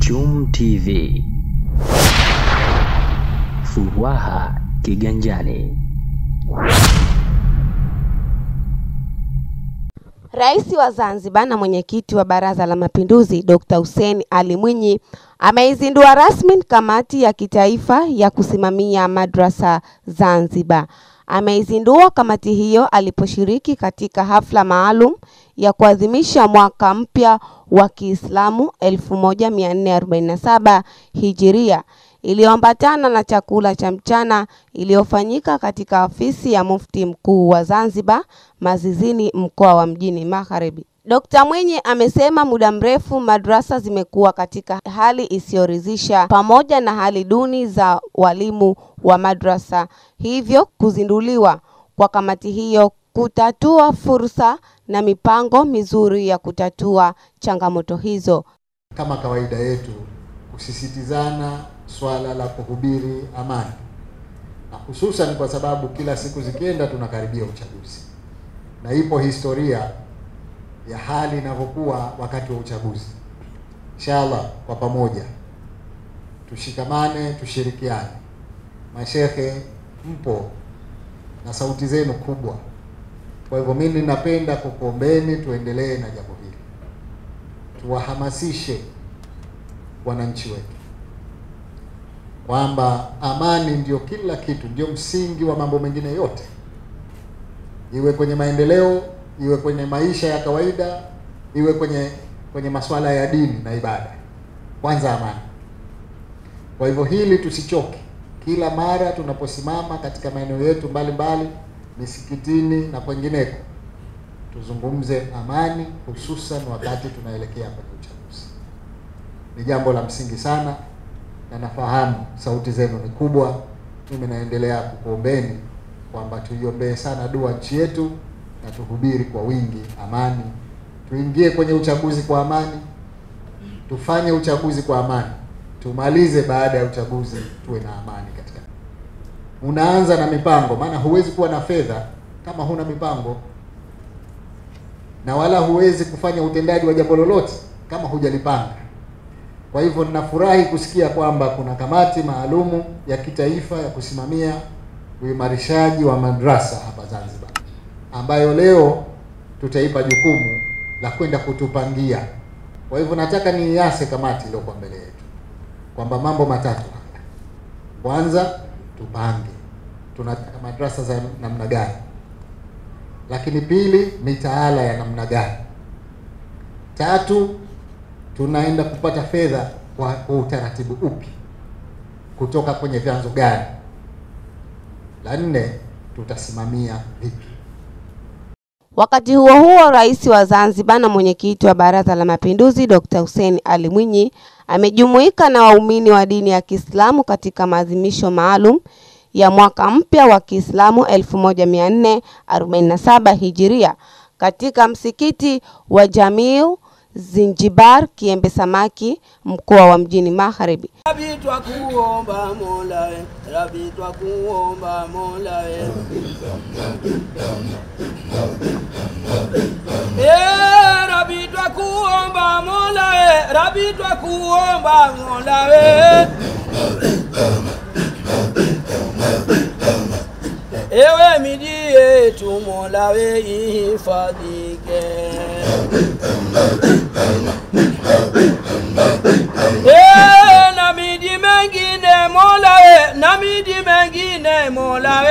Chum TV. Furaha kiganjani. Rais wa Zanzibar na mwenyekiti wa Baraza la Mapinduzi Dr. Hussein Ali Mwinyi ameizindua rasmi kamati ya kitaifa ya kusimamia madrasa Zanzibar. Ameizindua kamati hiyo aliposhiriki katika hafla maalum ya kuadhimisha mwaka mpya wa Kiislamu 1447 Hijiria iliyoambatana na chakula cha mchana iliyofanyika katika ofisi ya Mufti Mkuu wa Zanzibar Mazizini, mkoa wa Mjini Magharibi. Dr. Mwinyi amesema muda mrefu madrasa zimekuwa katika hali isiyoridhisha pamoja na hali duni za walimu wa madrasa, hivyo kuzinduliwa kwa kamati hiyo kutatua fursa na mipango mizuri ya kutatua changamoto hizo. Kama kawaida yetu kusisitizana swala la kuhubiri amani, na hususan kwa sababu kila siku zikienda tunakaribia uchaguzi, na ipo historia ya hali inavyokuwa wakati wa uchaguzi. Inshallah kwa pamoja tushikamane, tushirikiane. Mashehe mpo na sauti zenu kubwa, kwa hivyo mimi ninapenda kukuombeni tuendelee na jambo hili, tuwahamasishe wananchi wetu kwamba amani ndio kila kitu, ndio msingi wa mambo mengine yote, iwe kwenye maendeleo, iwe kwenye maisha ya kawaida, iwe kwenye masuala ya dini na ibada. Kwanza amani. Kwa hivyo hili tusichoke, kila mara tunaposimama katika maeneo yetu mbalimbali, misikitini na kwengineko, tuzungumze amani, hususan wakati tunaelekea kwenye uchaguzi. Ni jambo la msingi sana, na nafahamu sauti zenu ni kubwa. Mimi naendelea kukuombeni kwamba tuiombee sana dua nchi yetu na tuhubiri kwa wingi amani. Tuingie kwenye uchaguzi kwa amani, tufanye uchaguzi kwa amani, tumalize baada ya uchaguzi tuwe na amani katika. Unaanza na mipango, maana huwezi kuwa na fedha kama huna mipango, na wala huwezi kufanya utendaji wa jambo lolote kama hujalipanga. Kwa hivyo ninafurahi kusikia kwamba kuna kamati maalumu ya kitaifa ya kusimamia uimarishaji wa madrasa hapa Zanzibar, ambayo leo tutaipa jukumu la kwenda kutupangia. Kwa hivyo nataka niiase kamati iliyokuwa mbele yetu kwamba mambo matatu haya. Kwanza, tupange tunataka madrasa za namna gani, lakini pili, mitaala ya namna gani, tatu, tunaenda kupata fedha kwa utaratibu upi, kutoka kwenye vyanzo gani, la nne, tutasimamia vipi. Wakati huo huo, Rais wa Zanzibar na mwenyekiti wa Baraza la Mapinduzi Dr. Hussein Ali Mwinyi amejumuika na waumini wa dini ya Kiislamu katika maadhimisho maalum ya mwaka mpya wa Kiislamu 1447 Hijiria katika msikiti wa Jamiu Zinjibar Kiembe Samaki, mkoa wa Mjini Magharibi. Rabi twakuomba Mola, Rabi twakuomba Mola, Rabi twakuomba Mola, Rabi twakuomba Mola, ewe miji yetu Mola ihifadhike, na miji mengine Mola, na miji mengine Mola.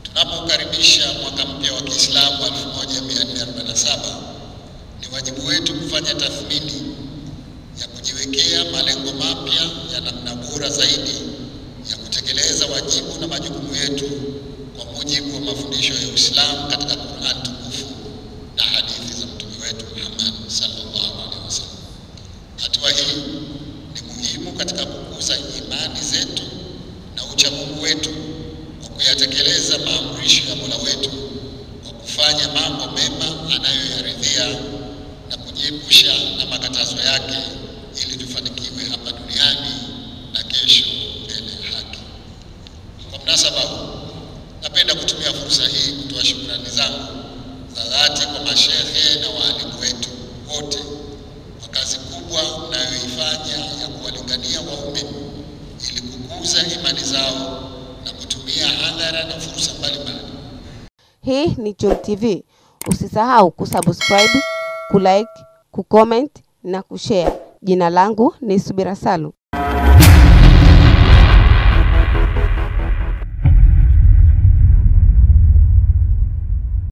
Tunapokaribisha mwaka mpya wa Kiislamu 1447, ni wajibu wetu kufanya tathmini ya kujiwekea malengo mapya ya namna bora zaidi ya kutekeleza wajibu na majukumu yetu kwa mujibu wa mafundisho ya Uislamu katika Qur'an tukufu na hadithi za Mtume wetu Muhammad sallallahu alaihi wasallam. Hatua hii ni muhimu katika kukuza imani zetu na uchamungu wetu kwa kuyatekeleza maamrisho ya Mola wetu, kwa kufanya mambo mema anayoyaridhia na kujiepusha na makatazo yake, ili tufanikiwe hapa duniani na kesho mbele ya haki. Kwa mnasaba huu, napenda kutumia fursa hii kutoa shukrani zangu za dhati kwa mashehe na waalimu wetu wote kwa kazi kubwa kubwa mnayoifanya ya kuwalingania waumini ili kukuza imani zao na kutumia hadhara na fursa mbalimbali. Hii ni Chum TV. Usisahau kusubscribe, kulike, kucomment na kushare. Jina langu ni Subira Salu.